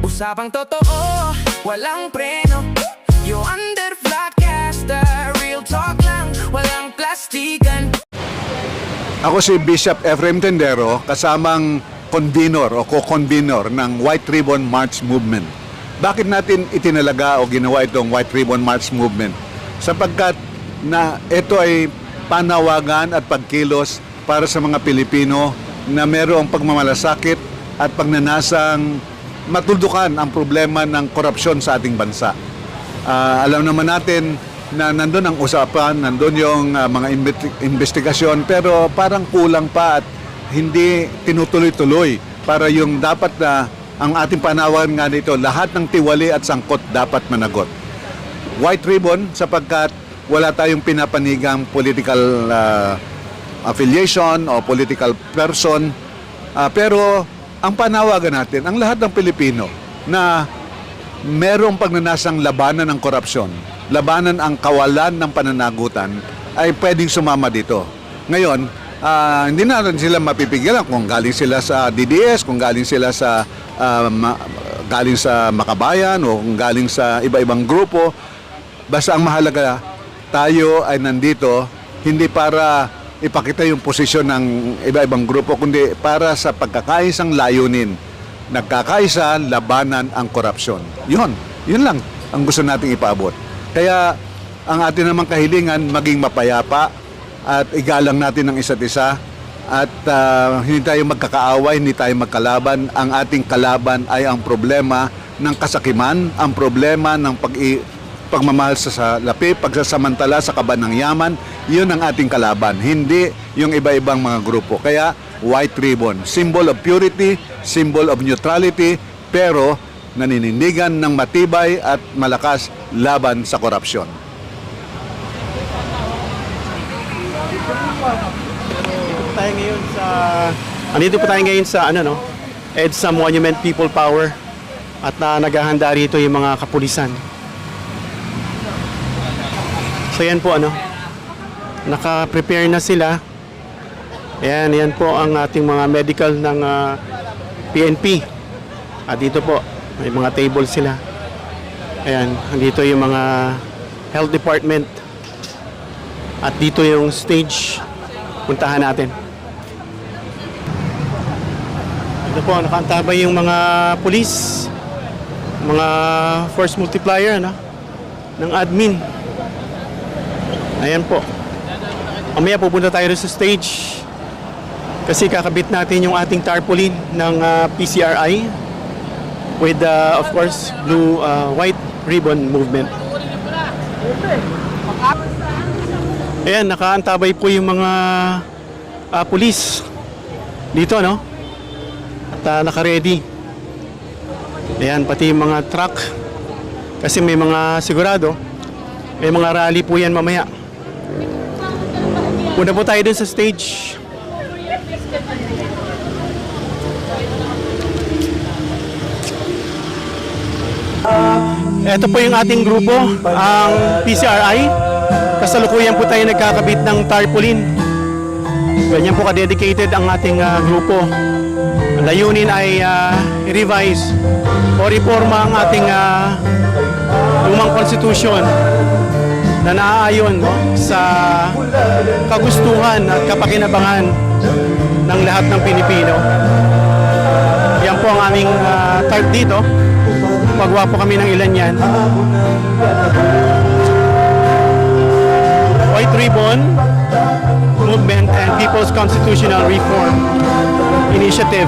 Usapang totoo, walang preno. You under Vlogcaster, real talk lang, walang plastikan. Ako si Bishop Efrem Tendero, kasamang convenor o co-convenor ng White Ribbon March Movement. Bakit natin itinalaga o ginawa itong White Ribbon March Movement? Sapagkat na ito ay panawagan at pagkilos para sa mga Pilipino na mayroong pagmamalasakit at pagnanasang matuldukan ang problema ng korupsyon sa ating bansa. Alam naman natin na nandun ang usapan, nandun yung mga investigasyon, pero parang kulang pa at hindi tinutuloy-tuloy para yung dapat na ang ating panawagan nga dito, lahat ng tiwali at sangkot dapat managot. White ribbon sapagkat wala tayong pinapanigang political affiliation o political person, pero ang panawagan natin, ang lahat ng Pilipino na merong pagnanasang labanan ng korupsyon, labanan ang kawalan ng pananagutan, ay pwedeng sumama dito. Ngayon, hindi natin sila mapipigilan kung galing sila sa DDS, kung galing sila sa galing sa Makabayan o kung galing sa iba-ibang grupo. Basta ang mahalaga, tayo ay nandito hindi para ipakita yung posisyon ng iba-ibang grupo, kundi para sa pagkakaisang layunin. Nagkakaisa, labanan ang korupsyon. Yun lang ang gusto nating ipaabot. Kaya ang atin namang kahilingan, maging mapayapa at igalang natin ang isa't isa at hindi tayo magkakaaway, hindi tayo magkalaban. Ang ating kalaban ay ang problema ng kasakiman, ang problema ng pagmamahal sa lapi, pagsasamantala sa kaban ng yaman. Yun ang ating kalaban, hindi yung iba-ibang mga grupo. Kaya white ribbon, symbol of purity, symbol of neutrality, pero naninindigan ng matibay at malakas laban sa korupsyon. Andito po tayo ngayon sa EDSA Monument People Power at naghahanda rito yung mga kapulisan. So yan po naka-prepare na sila. Yan po ang ating mga medical ng PNP. At dito po, may mga table sila. Ayan, andito yung mga health department. At dito yung stage. Puntahan natin. Ito po, nakaantabay yung mga police, mga force multiplier ng admin. Ayan po. Mamaya pupunta tayo sa stage kasi kakabit natin yung ating tarpaulin ng PCRI with of course white ribbon movement. Ayan, nakaantabay po yung mga police dito at naka-ready. Ayan, pati yung mga truck kasi may mga sigurado may mga rally po yan mamaya. Punta po tayo dun sa stage. Ito po yung ating grupo, ang PCRI. Kasalukuyan po tayo nagkakabit ng tarpaulin. Ganyan po ka-dedicated ang ating grupo. Ang layunin ay i-revise o reforma ang ating lumang konstitusyon na naaayon sa kagustuhan at kapakinabangan ng lahat ng Pilipino. Yan po ang aming tarp dito. Pagwa po kami ng ilan yan. White Ribbon Movement and People's Constitutional Reform Initiative.